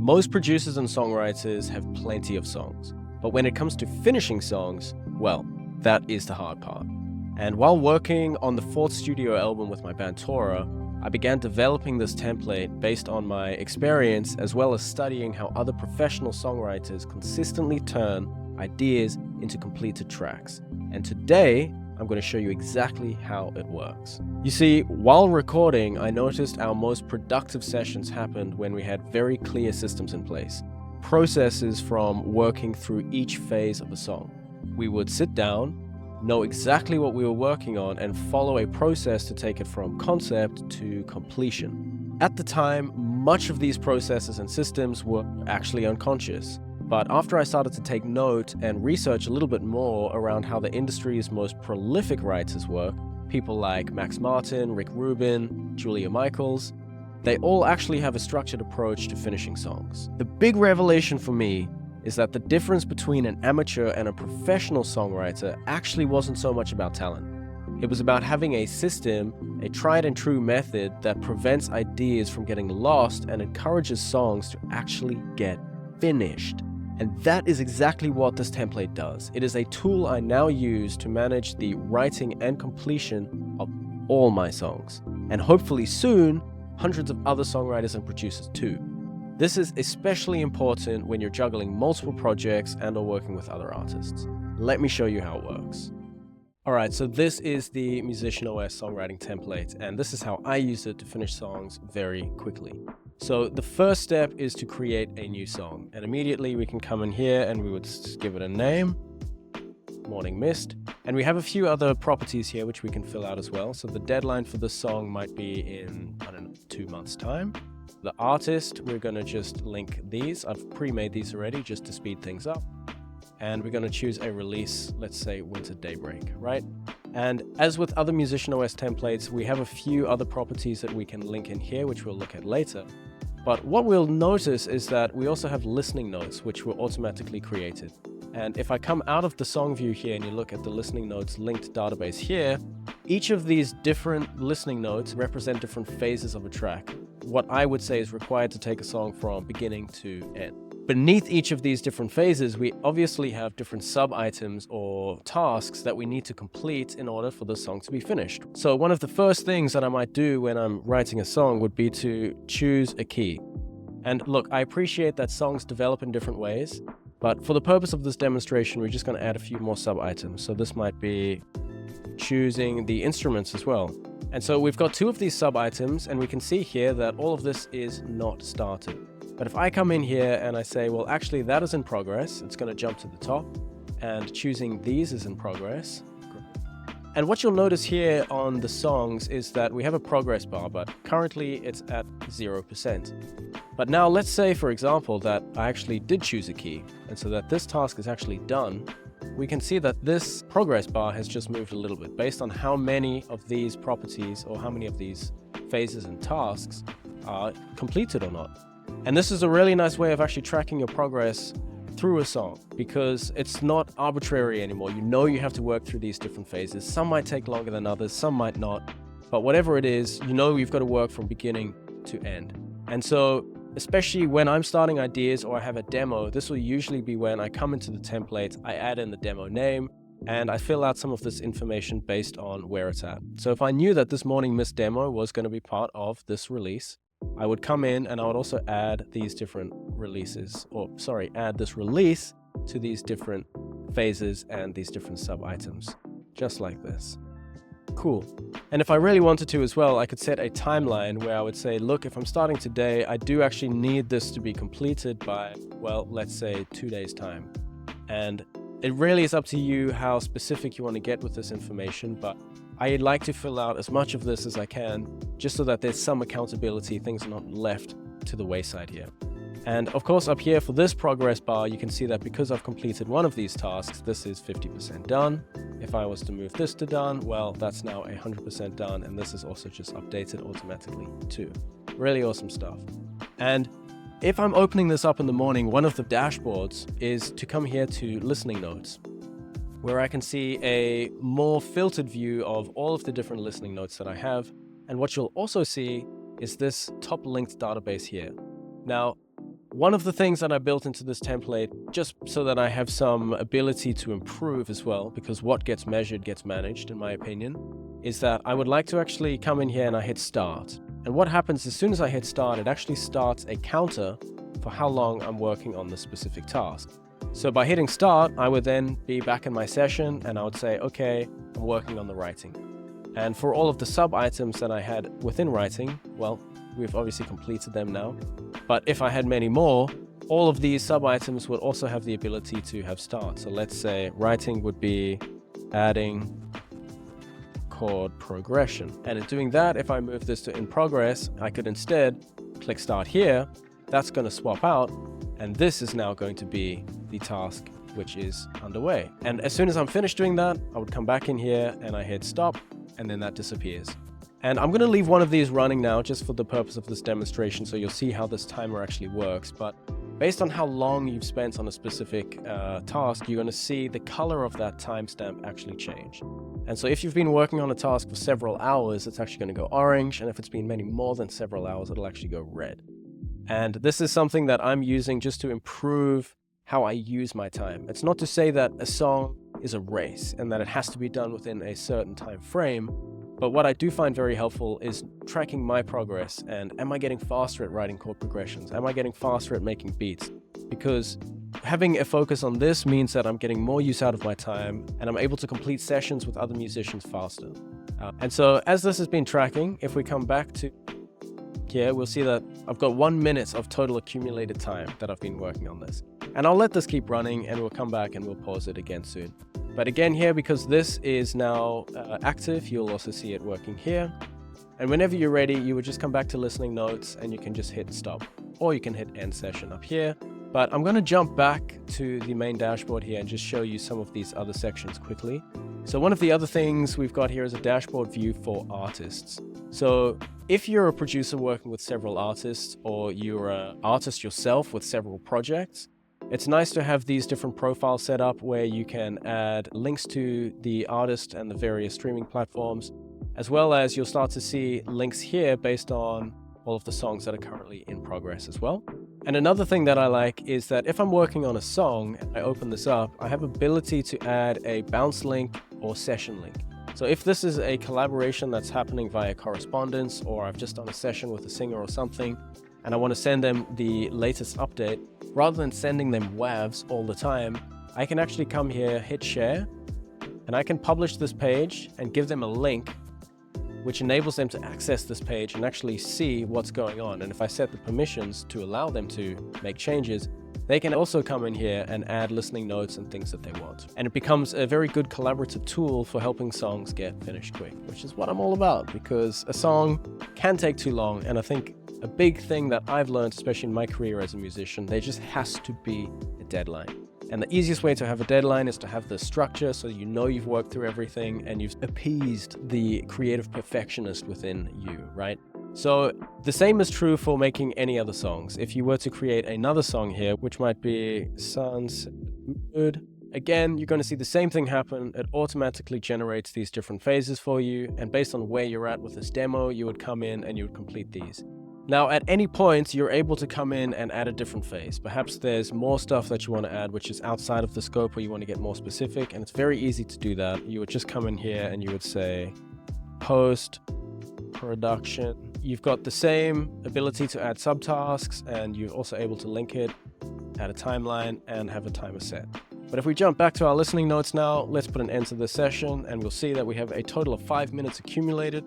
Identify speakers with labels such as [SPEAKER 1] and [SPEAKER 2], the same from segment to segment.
[SPEAKER 1] Most producers and songwriters have plenty of songs, but when it comes to finishing songs, well, that is the hard part. And while working on the fourth studio album with my band Tora, I began developing this template based on my experience as well as studying how other professional songwriters consistently turn ideas into completed tracks. And today, I'm going to show you exactly how it works. You see, while recording, I noticed our most productive sessions happened when we had very clear systems in place. Processes from working through each phase of a song. We would sit down, know exactly what we were working on, and follow a process to take it from concept to completion. At the time, much of these processes and systems were actually unconscious. But after I started to take note and research a little bit more around how the industry's most prolific writers work, people like Max Martin, Rick Rubin, Julia Michaels, they all actually have a structured approach to finishing songs. The big revelation for me is that the difference between an amateur and a professional songwriter actually wasn't so much about talent. It was about having a system, a tried and true method that prevents ideas from getting lost and encourages songs to actually get finished. And that is exactly what this template does. It is a tool I now use to manage the writing and completion of all my songs. And hopefully soon, hundreds of other songwriters and producers too. This is especially important when you're juggling multiple projects and/or working with other artists. Let me show you how it works. Alright, so this is the Musician OS songwriting template, and this is how I use it to finish songs very quickly. So the first step is to create a new song, and immediately we can come in here and we would just give it a name, Morning Mist, and we have a few other properties here which we can fill out as well. So the deadline for this song might be in, 2 months' time. The artist, we're going to just link these. I've pre-made these already just to speed things up. And we're going to choose a release, let's say Winter Daybreak, right? And as with other Musician OS templates, we have a few other properties that we can link in here, which we'll look at later. But what we'll notice is that we also have listening notes, which were automatically created. And if I come out of the song view here and you look at the listening notes linked database here, each of these different listening notes represent different phases of a track. What I would say is required to take a song from beginning to end. Beneath each of these different phases, we obviously have different sub-items or tasks that we need to complete in order for the song to be finished. So one of the first things that I might do when I'm writing a song would be to choose a key. And look, I appreciate that songs develop in different ways, but for the purpose of this demonstration, we're just going to add a few more sub-items. So this might be choosing the instruments as well. And so we've got 2 of these sub-items, and we can see here that all of this is not started. But if I come in here and I say, well, actually that is in progress, it's going to jump to the top, and choosing these is in progress. And what you'll notice here on the songs is that we have a progress bar, but currently it's at 0%. But now let's say, for example, that I actually did choose a key, and so that this task is actually done. We can see that this progress bar has just moved a little bit based on how many of these properties or how many of these phases and tasks are completed or not. And this is a really nice way of actually tracking your progress through a song, because it's not arbitrary anymore. You know you have to work through these different phases. Some might take longer than others, some might not. But whatever it is, you know you've got to work from beginning to end. And so, especially when I'm starting ideas or I have a demo, this will usually be when I come into the template, I add in the demo name, and I fill out some of this information based on where it's at. So if I knew that this Morning Mist demo was going to be part of this release, I would come in and I would also add these different releases, add this release to these different phases and these different sub-items, just like this. Cool. And if I really wanted to as well, I could set a timeline where I would say, look, if I'm starting today, I do actually need this to be completed by, well, let's say 2 days' time. And it really is up to you how specific you want to get with this information, but I like to fill out as much of this as I can, just so that there's some accountability, things are not left to the wayside here. And of course, up here for this progress bar, you can see that because I've completed one of these tasks, this is 50% done. If I was to move this to done, well, that's now 100% done, and this is also just updated automatically too. Really awesome stuff. And if I'm opening this up in the morning, one of the dashboards is to come here to listening notes, where I can see a more filtered view of all of the different listening notes that I have. And what you'll also see is this top linked database here. Now, One of the things that I built into this template, just so that I have some ability to improve as well, because what gets measured gets managed, in my opinion, is that I would like to actually come in here and I hit start. And what happens as soon as I hit start, it actually starts a counter for how long I'm working on the specific task. So by hitting start, I would then be back in my session and I would say, okay, I'm working on the writing. And for all of the sub items that I had within writing, well, we've obviously completed them now. But if I had many more, all of these sub items would also have the ability to have start. So let's say writing would be adding chord progression. And in doing that, if I move this to in progress, I could instead click start here. That's going to swap out. And this is now going to be the task which is underway. And as soon as I'm finished doing that, I would come back in here and I hit stop, and then that disappears. And I'm going to leave one of these running now just for the purpose of this demonstration, so you'll see how this timer actually works. But based on how long you've spent on a specific task, you're going to see the color of that timestamp actually change. And so if you've been working on a task for several hours, it's actually going to go orange. And if it's been many more than several hours, it'll actually go red. And this is something that I'm using just to improve how I use my time. It's not to say that a song is a race and that it has to be done within a certain time frame, but what I do find very helpful is tracking my progress and am I getting faster at writing chord progressions? Am I getting faster at making beats? Because having a focus on this means that I'm getting more use out of my time and I'm able to complete sessions with other musicians faster. And so as this has been tracking, if we come back to here, we'll see that I've got 1 minute of total accumulated time that I've been working on this. And I'll let this keep running and we'll come back and we'll pause it again soon. But again here, because this is now active, you'll also see it working here. And whenever you're ready, you would just come back to listening notes and you can just hit stop, or you can hit end session up here. But I'm going to jump back to the main dashboard here and just show you some of these other sections quickly. So one of the other things we've got here is a dashboard view for artists. So if you're a producer working with several artists, or you're an artist yourself with several projects, it's nice to have these different profiles set up where you can add links to the artist and the various streaming platforms, as well as you'll start to see links here based on all of the songs that are currently in progress as well. And another thing that I like is that if I'm working on a song and I open this up, I have ability to add a bounce link or session link. So if this is a collaboration that's happening via correspondence, or I've just done a session with a singer or something, and I want to send them the latest update, rather than sending them WAVs all the time, I can actually come here, hit share, and I can publish this page and give them a link which enables them to access this page and actually see what's going on. And if I set the permissions to allow them to make changes, they can also come in here and add listening notes and things that they want. And it becomes a very good collaborative tool for helping songs get finished quick, which is what I'm all about, because a song can take too long. And I think a big thing that I've learned, especially in my career as a musician, there just has to be a deadline. And the easiest way to have a deadline is to have the structure so you know you've worked through everything and you've appeased the creative perfectionist within you, right? So the same is true for making any other songs. If you were to create another song here, which might be Sunset Mood, again, you're going to see the same thing happen. It automatically generates these different phases for you. And based on where you're at with this demo, you would come in and you would complete these. Now, at any point, you're able to come in and add a different phase. Perhaps there's more stuff that you want to add, which is outside of the scope, or you want to get more specific, and it's very easy to do that. You would just come in here and you would say post-production. You've got the same ability to add subtasks, and you're also able to link it, add a timeline, and have a timer set. But if we jump back to our listening notes now, let's put an end to this session, and we'll see that we have a total of 5 minutes accumulated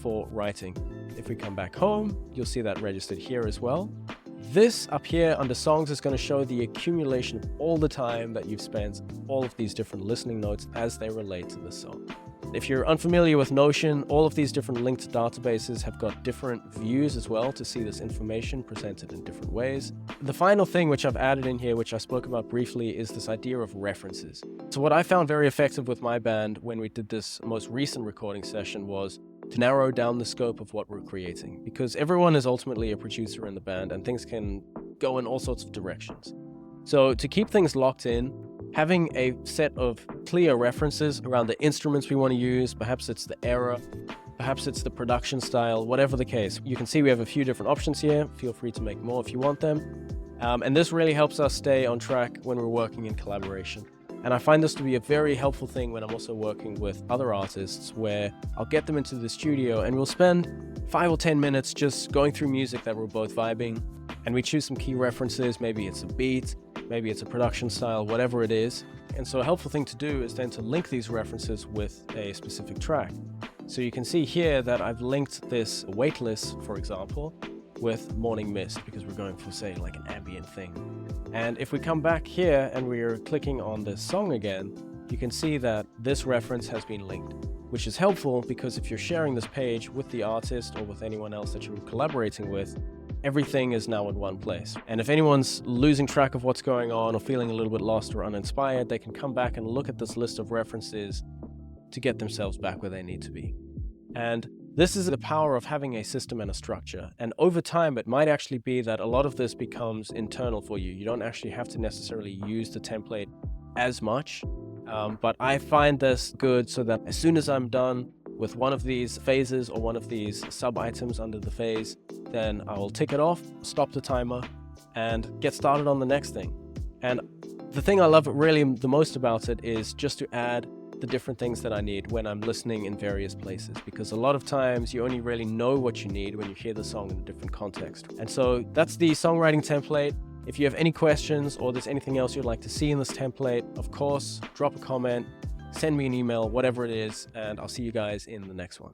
[SPEAKER 1] for writing. If we come back home, you'll see that registered here as well. This up here under songs is going to show the accumulation of all the time that you've spent, all of these different listening notes as they relate to the song. If you're unfamiliar with Notion, all of these different linked databases have got different views as well to see this information presented in different ways. The final thing which I've added in here, which I spoke about briefly, is this idea of references. So what I found very effective with my band when we did this most recent recording session was to narrow down the scope of what we're creating, because everyone is ultimately a producer in the band and things can go in all sorts of directions. So to keep things locked in, having a set of clear references around the instruments we want to use, perhaps it's the era, perhaps it's the production style, whatever the case. You can see we have a few different options here. Feel free to make more if you want them. And this really helps us stay on track when we're working in collaboration. And I find this to be a very helpful thing when I'm also working with other artists, where I'll get them into the studio and we'll spend 5 or 10 minutes just going through music that we're both vibing, and we choose some key references. Maybe it's a beat, maybe it's a production style, whatever it is. And so a helpful thing to do is then to link these references with a specific track. So you can see here that I've linked this Weightless, for example, with Morning Mist, because we're going for, say, like an ambient thing. And if we come back here and we're clicking on this song again, you can see that this reference has been linked, which is helpful because if you're sharing this page with the artist or with anyone else that you're collaborating with, everything is now in one place. And if anyone's losing track of what's going on or feeling a little bit lost or uninspired, they can come back and look at this list of references to get themselves back where they need to be. And this is the power of having a system and a structure. And over time, it might actually be that a lot of this becomes internal for you. You don't actually have to necessarily use the template as much. But I find this good so that as soon as I'm done with one of these phases or one of these sub-items under the phase, then I will tick it off, stop the timer, and get started on the next thing. And the thing I love really the most about it is just to add the different things that I need when I'm listening in various places, because a lot of times you only really know what you need when you hear the song in a different context. And so that's the songwriting template. If you have any questions or there's anything else you'd like to see in this template, of course, drop a comment, send me an email, whatever it is, and I'll see you guys in the next one.